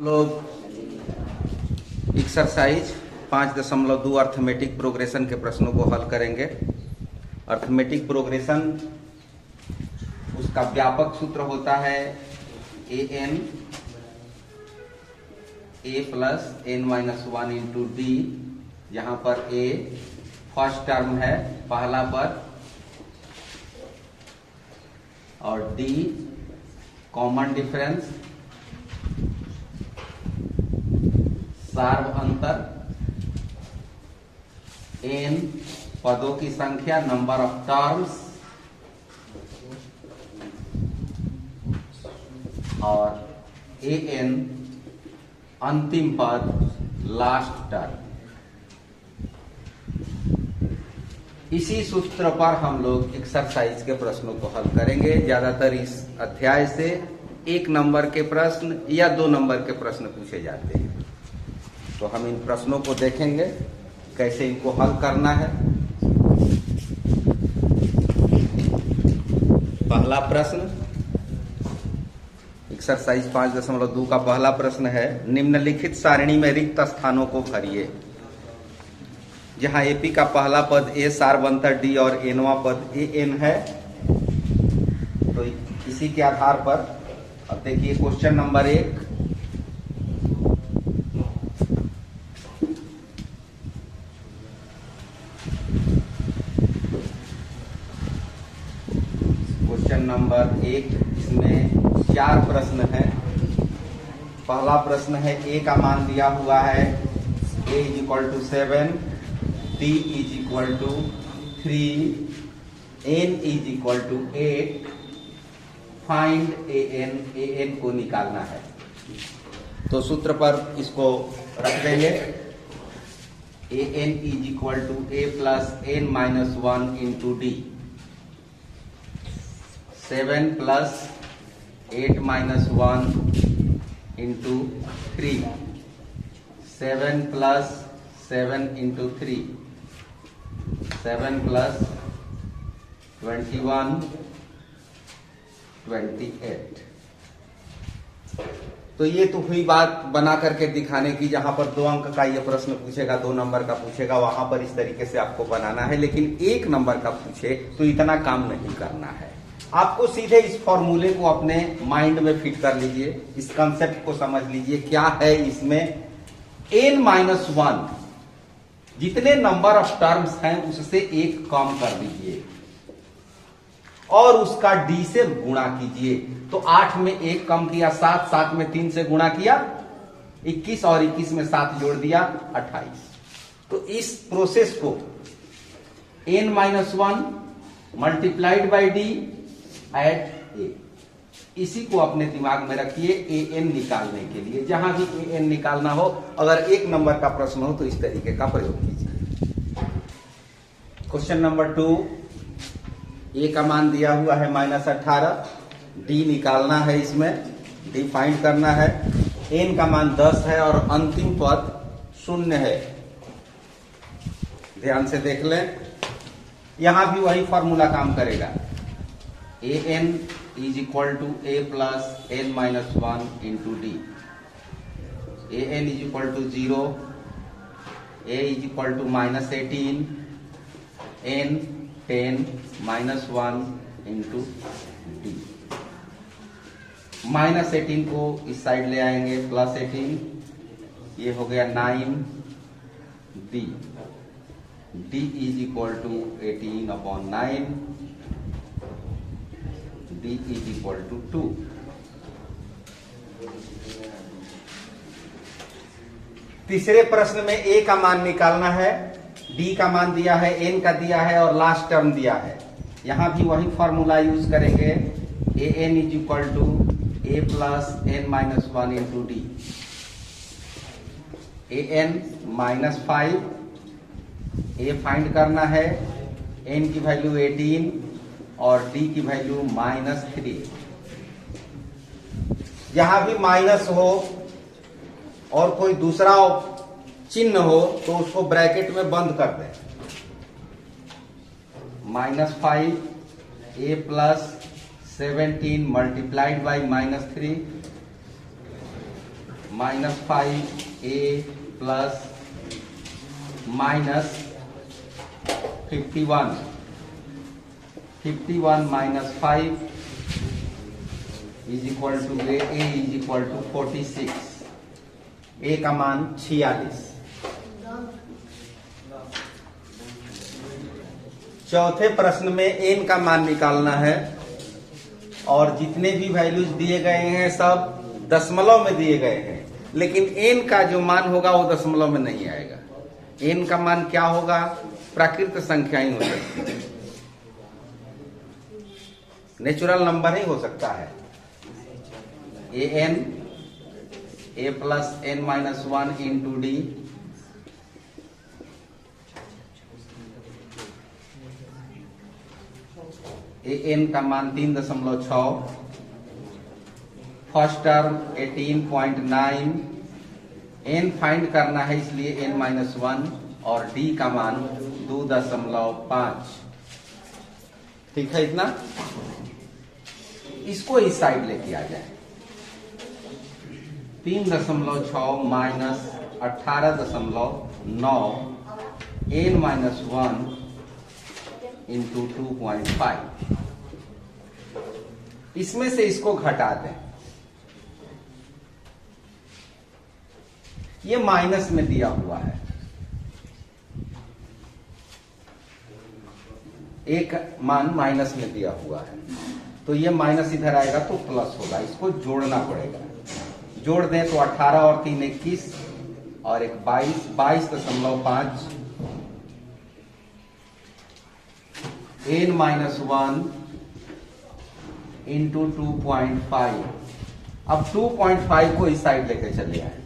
लोग exercise 5.2 arithmetic progression के प्रश्नों को हल करेंगे। अर्थमेटिक प्रोग्रेशन उसका व्यापक सूत्र होता है an a plus n minus 1 into D, जहां पर a फर्स्ट टर्म है, पहला पद, और d कॉमन डिफरेंस, सार्व अंतर, n पदों की संख्या, नंबर ऑफ टर्म्स, और an अंतिम पद, लास्ट टर्म। इसी सूत्र पर हम लोग एक्सरसाइज के प्रश्नों को हल करेंगे। ज्यादातर इस अध्याय से 1 नंबर के प्रश्न या 2 नंबर के प्रश्न पूछे जाते हैं, तो हम इन प्रश्नों को देखेंगे कैसे इनको हल करना है। पहला प्रश्न एक्सरसाइज 5.2 का पहला प्रश्न है, निम्नलिखित सारणी में रिक्त स्थानों को भरिए। जहां एपी का पहला पद ए, सार्वंतर डी और एनवा पद ए एन है, तो इसी के आधार पर अब देखिए क्वेश्चन नंबर 1, नंबर 1, इसमें 4 प्रश्न हैं। पहला प्रश्न है, ए का मान दिया हुआ है a = 7, d = 3, n = 8, find an को निकालना है। तो सूत्र पर इसको रख देंगे, an = a plus n minus 1 into D, 7 plus 8 minus 1 into 3, 7 plus 7 into 3, 7 plus 21, 28। तो ये तो हुई बात बना करके दिखाने की, जहां पर 2 अंक का ये प्रश्न पूछेगा, 2 नंबर का पूछेगा, वहां पर इस तरीके से आपको बनाना है। लेकिन 1 नंबर का पूछे तो इतना काम नहीं करना है। आपको सीधे इस फॉर्मूले को अपने माइंड में फिट कर लीजिए, इस कंसेप्ट को समझ लीजिए। क्या है इसमें, n-1 जितने नंबर ऑफ टर्म्स हैं उससे 1 कम कर दीजिए और उसका d से गुणा कीजिए। तो 8 में 1 कम किया 7, 7 में 3 से गुणा किया 21, और 21 में 7 जोड़ दिया 28। तो इस प्रोसेस को n-1 multiplied by d at a, इसी को अपने दिमाग में रखिए an निकालने के लिए। जहां भी an निकालना हो, अगर 1 नंबर का प्रश्न हो तो इस तरीके का प्रयोग कीजिए। क्वेश्चन नंबर 2, a का मान दिया हुआ है -18, d निकालना है, इसमें d फाइंड करना है। n का मान 10 है और अंतिम पद 0 है। ध्यान से देख लें, यहां भी वही फॉर्मूला काम करेगा, an = a plus n minus 1 into D, an = 0, a = -18, n 10 minus 1 into D. -18 को इस साइड ले आएंगे, +18, ये हो गया 9 d, d = 18/9, d = 2। तीसरे प्रश्न में a का मान निकालना है, d का मान दिया है, n का दिया है और लास्ट टर्म दिया है। यहां भी वही फॉर्मूला यूज करेंगे, an = a plus n minus 1 into D, an -5, a find करना है, n की वैल्यू 18 और d की वैल्यू -3। जहां भी माइनस हो और कोई दूसरा चिन्ह हो तो उसको ब्रैकेट में बंद कर दें। -5 a plus 17 multiplied by -3 -5a plus -51 -5 is equal to a is equal to 46। a का मान 46। चौथे प्रश्न में n का मान निकालना है और जितने भी वैल्यूज दिए गए हैं सब दशमलव में दिए गए हैं, लेकिन n का जो मान होगा वो दशमलव में नहीं आएगा। n का मान क्या होगा? प्राकृत संख्या ही हो सकती है, नेचुरल नंबर ही हो सकता है। a plus n-1 into d an का मान 3.6, फर्स्ट टर्म 18.9, n फाइंड करना है इसलिए n-1 और d का मान 2.5। ठीक है इतना? इसको इस साइड लेके आ जाए। 3.6 माइनस 18.9 n-1 इंटू 2.5। इसमें से इसको घटा दें। ये माइनस में दिया हुआ है, एक मान माइनस में दिया हुआ है, तो ये माइनस इधर आएगा तो प्लस होगा। इसको जोड़ना पड़ेगा। जोड़ दें तो 18 और 3 21 और एक 22.5 n-1 इंटू 2.5। अब 2.5 को इस साइड लेके चले आए।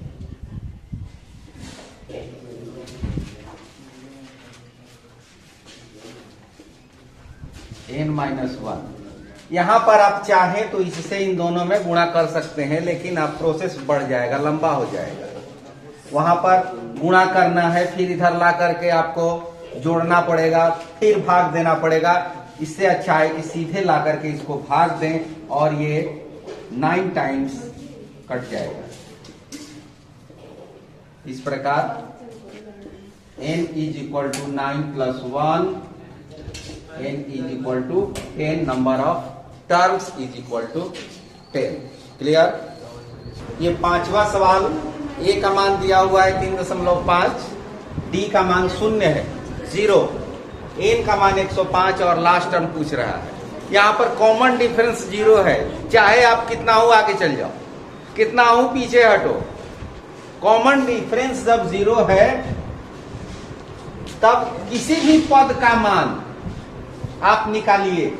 n-1 यहां पर आप चाहें तो इससे इन दोनों में गुणा कर सकते हैं, लेकिन आप प्रोसेस बढ़ जाएगा, लंबा हो जाएगा। वहां पर गुणा करना है, फिर इधर ला करके आपको जोड़ना पड़ेगा, फिर भाग देना पड़ेगा। इससे अच्छा है कि सीधे ला करके इसको भाग दें और ये 9 टाइम्स कट जाएगा। इस प्रकार n is equal to 9 plus 1, n is equal to 10, number of terms is equal to 10। Clear? ये पांचवा सवाल। a का मान दिया हुआ है 3.5, d का मान 0 है 0, n का मान 105 और लास्ट टर्म पूछ रहा है। यहाँ पर कॉमन डिफरेंस 0 है, चाहे आप कितना हो आगे चल जाओ, कितना हो पीछे हटो। कॉमन डिफरेंस जब 0 है तब किसी भी पद का मान आप निकालिए।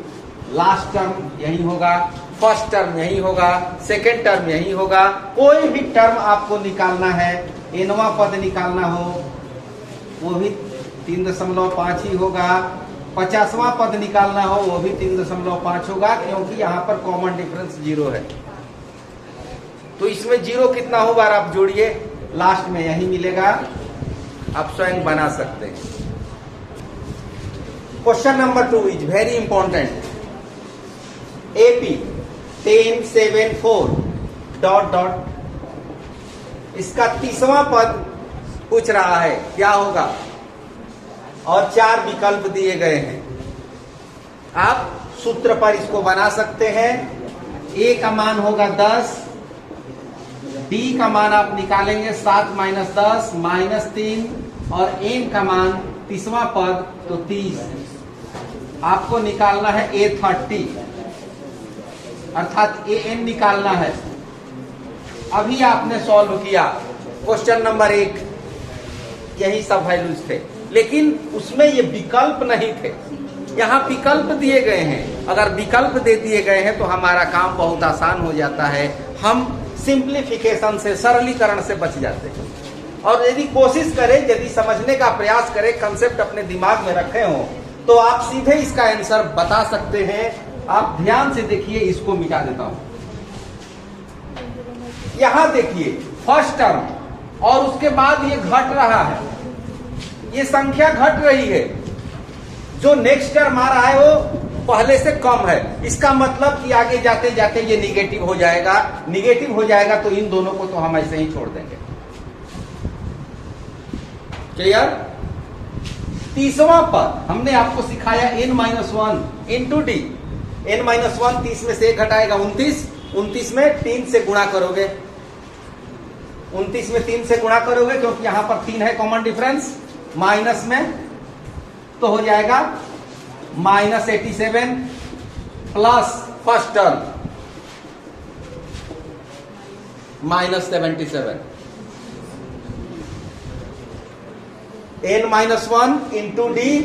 लास्ट टर्म यही होगा, फर्स्ट टर्म यही होगा, सेकेंड टर्म यही होगा। कोई भी टर्म आपको निकालना है, nवां पद निकालना हो वो भी 3.5 ही होगा, 50वां पद निकालना हो वो भी 3.5 होगा, क्योंकि यहां पर कॉमन डिफरेंस 0 है। तो इसमें 0 कितना हो बार आप जोड़िए, लास्ट में यही मिलेगा। आप स्वयं बना सकते हैं। Question number 2 is very important. AP 10 7 4 dot dot, इसका 30वां पद पूछ रहा है, क्या होगा? और 4 विकल्प दिए गए हैं। आप सूत्र पर इसको बना सकते हैं। A का मान होगा 10, D का मान आप निकालेंगे 7 माइनस 10 माइनस 3, और n का मान 30वां पद तो 30। आपको निकालना है A30, अर्थात an निकालना है। अभी आपने सॉल्व किया क्वेश्चन नंबर 1, यही सब वैल्यूज थे, लेकिन उसमें ये विकल्प नहीं थे। यहाँ विकल्प दिए गए हैं। अगर विकल्प दे दिए गए हैं तो हमारा काम बहुत आसान हो जाता है। हम सिंप्लीफिकेशन से, सरलीकरण से बच जाते हैं। और यदि कोशिश करें, यदि समझने का प्रयास करें, कंसेप्ट अपने दिमाग में रखे हो, तो आप सीधे इसका आंसर बता सकते हैं। आप ध्यान से देखिए, इसको मिटा देता हूं। यहां देखिए फर्स्ट टर्म, और उसके बाद ये घट रहा है, ये संख्या घट रही है। जो नेक्स्ट टर्म आ रहा है वो पहले से कम है, इसका मतलब कि आगे जाते जाते ये निगेटिव हो जाएगा। निगेटिव हो जाएगा तो इन दोनों को तो हम ऐसे ही छोड़ देंगे। क्लियर? तीसवां पद हमने आपको सिखाया n-1 इंटू डी। n-1 30 में से 1 घटाएगा 29, 29 में 3 से गुणा करोगे, 29 में 3 से गुणा करोगे क्योंकि यहां पर 3 है कॉमन डिफरेंस, माइनस में तो हो जाएगा -87 plus first term -77। n-1 into D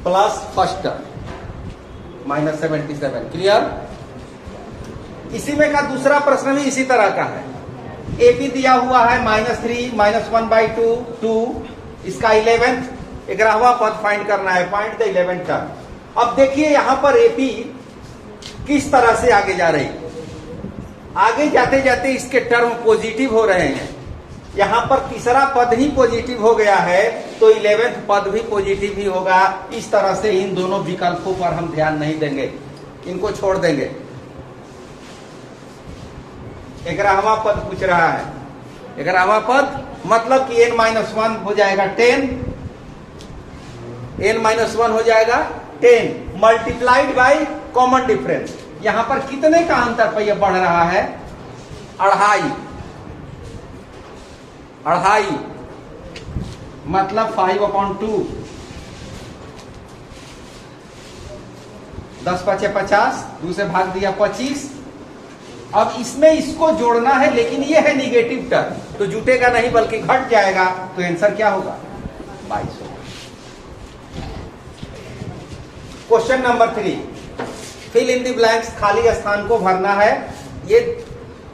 plus first term -77। Clear? इसी में का दूसरा प्रश्न भी इसी तरह का है। एपी दिया हुआ है -3 -1/2 2, इसका 11th 11वां पद फाइंड करना है, फाइंड द 11th टर्म। अब देखिए यहां पर एपी किस तरह से आगे जा रही है। आगे जाते जाते इसके टर्म पॉजिटिव हो रहे हैं, यहां पर तीसरा पद ही पॉजिटिव हो गया है तो 11th पद भी पॉजिटिव ही होगा। इस तरह से इन दोनों विकल्पों पर हम ध्यान नहीं देंगे, इनको छोड़ देंगे। 11वां पद पूछ रहा है, 11वां पद मतलब कि n-1 हो जाएगा 10, n-1 हो जाएगा 10 मल्टीप्लाइड बाई कॉमन डिफरेंस। यहां पर कितने का अंतर पर यह बढ़ रहा है? 2.5 मतलब 5/2, 10 × 5 = 50, 2 से भाग दिया 25। अब इसमें इसको जोड़ना है लेकिन ये है निगेटिव टर्म तो जुटेगा नहीं बल्कि घट जाएगा, तो आंसर क्या होगा? 22 होगा। Question number 3, fill in the blanks, खाली स्थान को भरना है। ये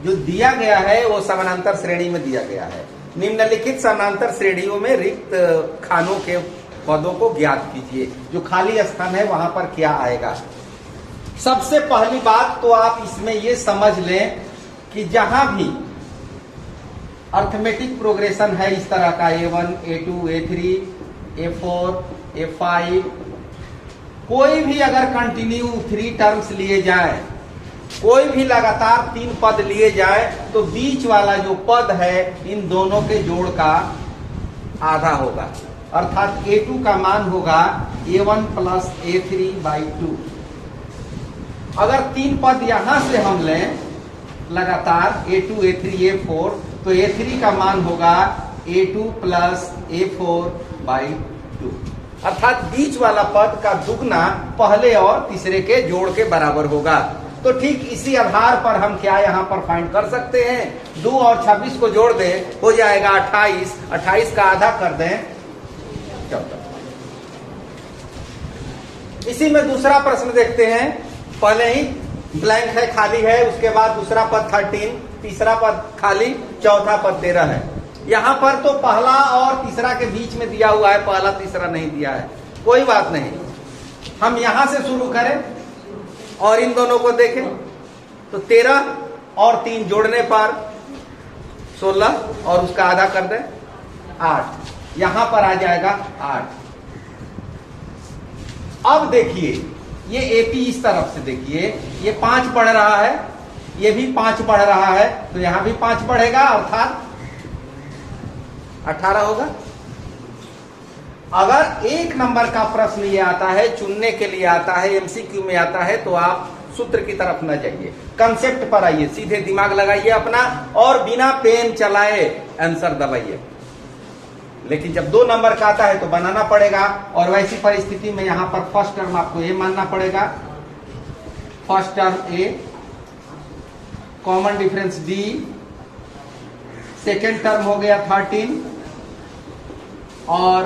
जो दिया गया है वो समानांतर श्रेणी में दिया गया है। निम्नलिखित समानांतर श्रेणियों में रिक्त खानों के पदों को ज्ञात कीजिए। जो खाली स्थान है वहां पर क्या आएगा? सबसे पहली बात तो आप इसमें ये समझ लें कि जहां भी अर्थमेटिक प्रोग्रेशन है इस तरह का A1 A2 A3 A4 A5, कोई भी अगर कंटिन्यू 3 टर्म्स लिए जाए, कोई भी लगातार 3 पद लिए जाए तो बीच वाला जो पद है इन दोनों के जोड़ का आधा होगा, अर्थात A2 का मान होगा A1 + A3/2। अगर 3 पद यहां से हम लें लगातार A2 A3 A4 तो A3 का मान होगा A2 + A4/2, अर्थात बीच वाला पद का दुगना पहले और तीसरे के जोड़ के बराबर होगा। तो ठीक इसी आधार पर हम क्या यहां पर फाइंड कर सकते हैं? 2 और 26 को जोड़ दें, हो जाएगा 28, 28 का आधा कर दें 14। इसी में दूसरा प्रश्न देखते हैं। पहले ही ब्लैंक है, खाली है, उसके बाद दूसरा पद 13, तीसरा पद खाली, चौथा पद 13 है। यहां पर तो पहला और तीसरा के बीच में दिया हुआ है, पहला तीसरा नहीं दिया है, कोई बात नहीं। हम यहां से शुरू करें और इन दोनों को देखें तो 13 और 3 जोड़ने पर 16 और उसका आधा कर दें 8, यहां पर आ जाएगा 8। अब देखिए ये एपी इस तरफ से देखिए, ये 5 बढ़ रहा है, ये भी 5 बढ़ रहा है, तो यहां भी 5 बढ़ेगा अर्थात 18 होगा। अगर 1 नंबर का प्रश्न ये आता है, चुनने के लिए आता है, एमसीक्यू में आता है, तो आप सूत्र की तरफ न जाइए, कंसेप्ट पर आइए, सीधे दिमाग लगाइए अपना और बिना पेन चलाए आंसर दबाइए। लेकिन जब 2 नंबर का आता है तो बनाना पड़ेगा, और वैसी परिस्थिति में यहां पर फर्स्ट टर्म आपको ए मानना पड़ेगा, first term a, common difference d, second term हो गया 13 और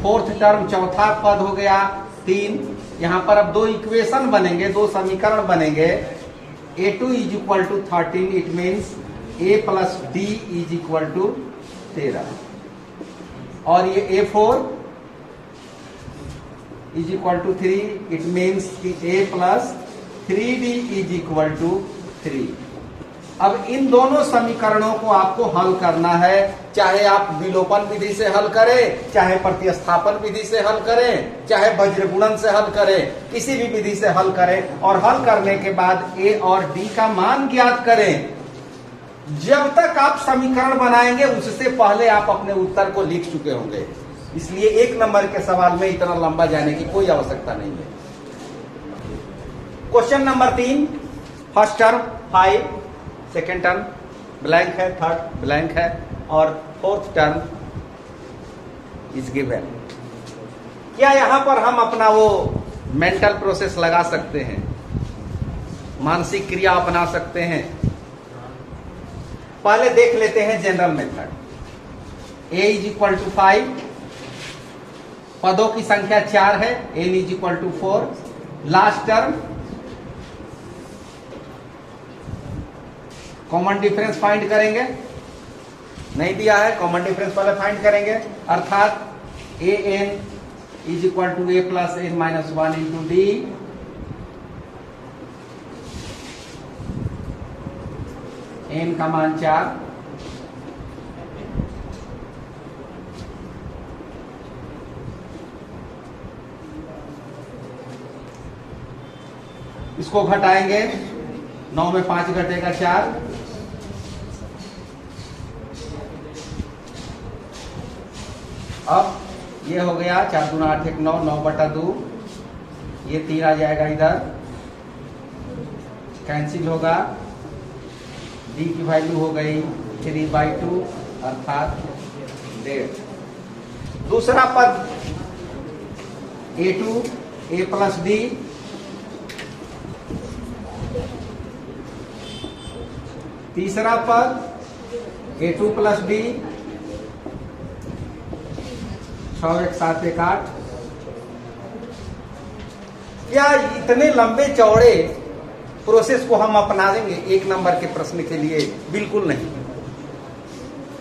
फोर्थ टर्म चौथा पद हो गया 3। यहां पर अब 2 इक्वेशन बनेंगे, 2 समीकरण बनेंगे। A2 = 13, it means A + D = 13, और ये A4 = 3, it means A + 3D = 3। अब इन दोनों समीकरणों को आपको हल करना है, चाहे आप विलोपन विधि से हल करें, चाहे प्रतिस्थापन विधि से हल करें, चाहे वज्रगुणन से हल करें, किसी भी विधि से हल करें और हल करने के बाद ए और डी का मान ज्ञात करें। जब तक आप समीकरण बनाएंगे उससे पहले आप अपने उत्तर को लिख चुके होंगे, इसलिए 1 नंबर के सवाल में इतना लंबा जाने की कोई आवश्यकता नहीं है। Question number 3, first term 5, second term blank है, थर्ड ब्लैंक है और फोर्थ टर्म इज गिवन। क्या यहां पर हम अपना वो मेंटल प्रोसेस लगा सकते हैं, मानसिक क्रिया अपना सकते हैं? पहले देख लेते हैं general method. a is equal to 5, पदों की संख्या 4 है, n is equal to 4, last term common difference find करेंगे, नहीं दिया है, कॉमन डिफरेंस पहले फाइंड करेंगे, अर्थात a n is equal to a plus n minus 1 into d, n का मान 4, इसको घटाएंगे, 9 में 5 घटेगा 4, अब ये हो गया 4 दूना 8 1 9, 9 बटा 2, ये 3 आ जाएगा इधर, कैंसिल होगा, डी की वैल्यू हो गई 3/2 अर्थात 1.5। दूसरा पद a2 a प्लस डी, तीसरा पद a2 प्लस डी, 6 1 7 1 8। क्या इतने लंबे चौड़े प्रोसेस को हम अपना देंगे 1 नंबर के प्रश्न के लिए? बिल्कुल नहीं।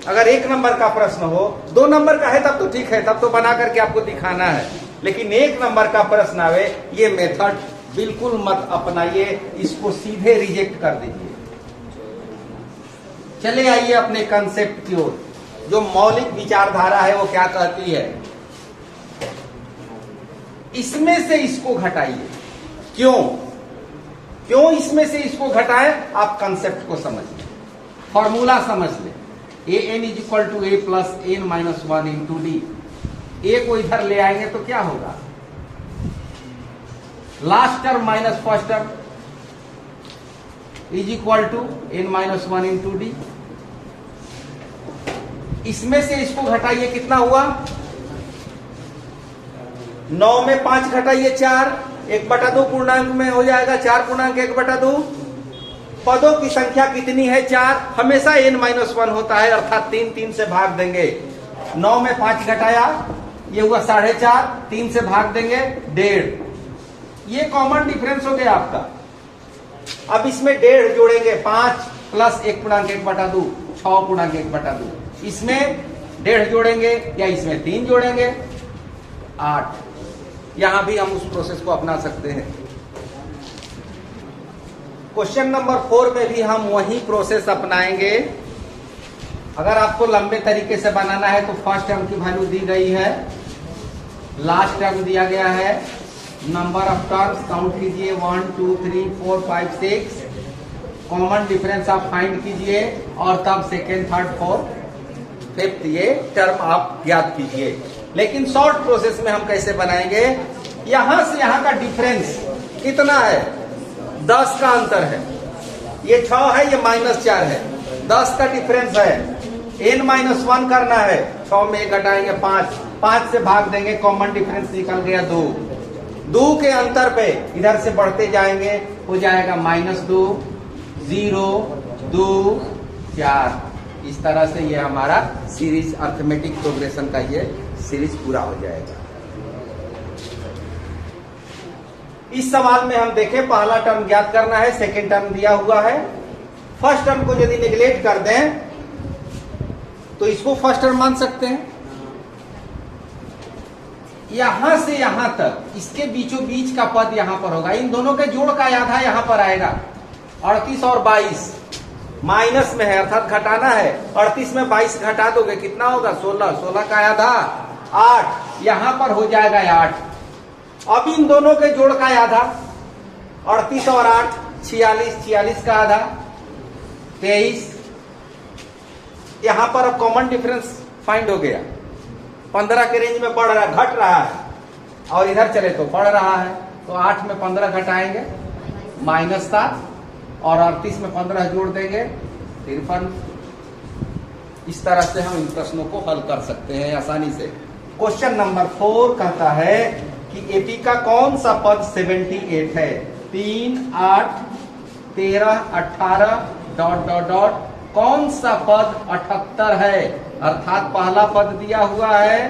अगर 1 नंबर का प्रश्न हो, 2 नंबर का है तब तो ठीक है, तब तो बना करके आपको दिखाना है, लेकिन 1 नंबर का प्रश्न आवे, ये मेथड बिल्कुल मत अपनाइए, इसको सीधे रिजेक्ट कर दीजिए। चले आइए अपने कंसेप्ट की ओर। जो मौलिक विचारधारा है वो क्या कहती है? इसमें से इसको घटाइए। क्यों इसमें से इसको घटाएं? आप कंसेप्ट को समझ लें, फॉर्मूला समझ लें। A n is equal to a plus n minus 1 into d. A को इधर ले आएंगे तो क्या होगा? Last term minus first term is equal to n minus 1 into d. इसमें से इसको घटाइए, कितना हुआ? 9 में 5 घटाइए 4, 1/2 पूर्णांक में हो जाएगा 4 पूर्णांक 1/2। पदों की संख्या कितनी है? 4। हमेशा n-1 होता है, अर्थात 3 से भाग देंगे। 9 में 5 घटाया, ये हुआ 4.5, 3 से भाग देंगे 1.5। ये कॉमन डिफरेंस हो गया आपका। अब इसमें 1.5 जोड़ेंगे, 5 प्लस 1 पूर्णांक 1/2, 6 पूर्णांक 1/2। इसमें 1.5 जोड़ेंगे या इसमें 3 जोड़ेंगे, 8। यहां भी हम उस प्रोसेस को अपना सकते हैं। क्वेश्चन नंबर 4 में भी हम वही प्रोसेस अपनाएंगे। अगर आपको लंबे तरीके से बनाना है तो फर्स्ट टर्म की वैल्यू दी गई है, लास्ट टर्म दिया गया है, नंबर ऑफ टर्म्स काउंट कीजिए 1 2 3 4 5 6, कॉमन डिफरेंस आप फाइंड कीजिए और तब सेकेंड थर्ड फोर्थ फिफ्थ ये टर्म आप ज्ञात कीजिए। लेकिन शॉर्ट प्रोसेस में हम कैसे बनाएंगे? यहां से यहां का डिफरेंस कितना है? 10 का अंतर है, ये 6 है, ये -4 है, 10 का डिफरेंस है। n-1 करना है, 6 में 1 घटाएंगे 5 से भाग देंगे, कॉमन डिफरेंस निकल गया 2 के अंतर पे इधर से बढ़ते जाएंगे, हो जाएगा -2 0 2 4। इस तरह से ये हमारा सीरीज अर्थमेटिक प्रोग्रेशन का ये सीरीज पूरा हो जाएगा। इस सवाल में हम देखें, पहला टर्म ज्ञात करना है, सेकेंड टर्म दिया हुआ है। फर्स्ट टर्म को यदि निगलेक्ट कर दें तो इसको फर्स्ट टर्म मान सकते हैं। यहां से यहां तक इसके बीचों बीच का पद यहां पर होगा, इन दोनों के जोड़ का आधा यहां पर आएगा, 38 और 22 माइनस में है अर्थात घटाना है। 38 में 22 घटा दोगे कितना होगा 16, 16 का आधा 8, यहां पर हो जाएगा 8। अब इन दोनों के जोड़ का आधा 38 और 8 46, 46 का आधा 23। यहां पर अब कॉमन डिफरेंस फाइंड हो गया, 15 के रेंज में बढ़ रहा है, घट रहा है, और इधर चले तो बढ़ रहा है। तो 8 में 15 घटाएंगे -7, और 38 में 15 जोड़ देंगे 53। इस तरह से हम इन प्रश्नों को हल कर सकते हैं आसानी से। क्वेश्चन नंबर 4 कहता है कि एपी का कौन सा पद 78 है? 3, 8, 13, 18 ... कौन सा पद 78 है? अर्थात पहला पद दिया हुआ है,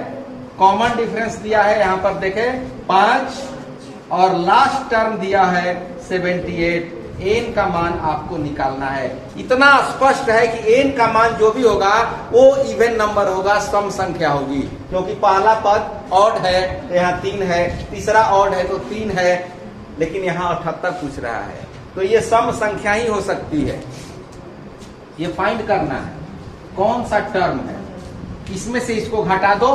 कॉमन डिफरेंस दिया है यहां पर देखें 5, और लास्ट टर्म दिया है 78। एन का मान आपको निकालना है। इतना स्पष्ट है कि एन का मान जो भी होगा वो इवन नंबर होगा, सम संख्या होगी, क्योंकि पहला पद ऑड है तो यहाँ 3 है, तीसरा ऑड है तो 3 है, लेकिन यहाँ 78 पूछ रहा है, तो ये सम संख्या ही हो सकती है। ये फाइंड करना है कौन सा टर्म है, इसमें से इसको घटा दो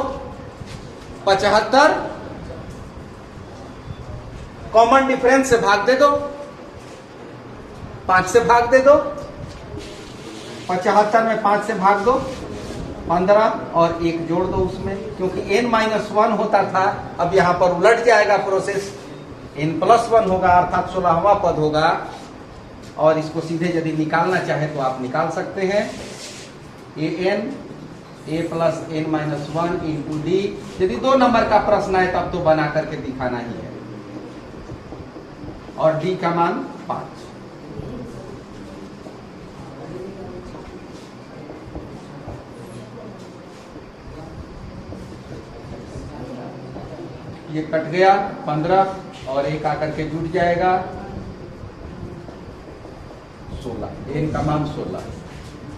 75, कॉमन डिफरेंस से भाग दे दो, 5 से भाग दे दो, 75 में 5 से भाग दो 15, और 1 जोड़ दो उसमें, क्योंकि n-1 होता था, अब यहां पर उलट जाएगा प्रोसेस, n+1 होगा अर्थात 16वां पद होगा। और इसको सीधे यदि निकालना चाहे तो आप निकाल सकते हैं, an a + n-1 into D. यदि 2 नंबर का प्रश्न है तब तो बना करके दिखाना ही है, और डी का मान 5। ये कट गया 15, और 1 आकर के जुट जाएगा 16, एन का मान 16।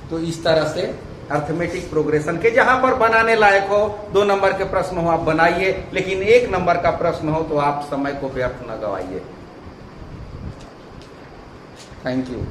तो इस तरह से अर्थमेटिक प्रोग्रेशन के जहां पर बनाने लायक हो, 2 नंबर के प्रश्न हो आप बनाइए, लेकिन 1 नंबर का प्रश्न हो तो आप समय को व्यर्थ न गवाइए। Thank you.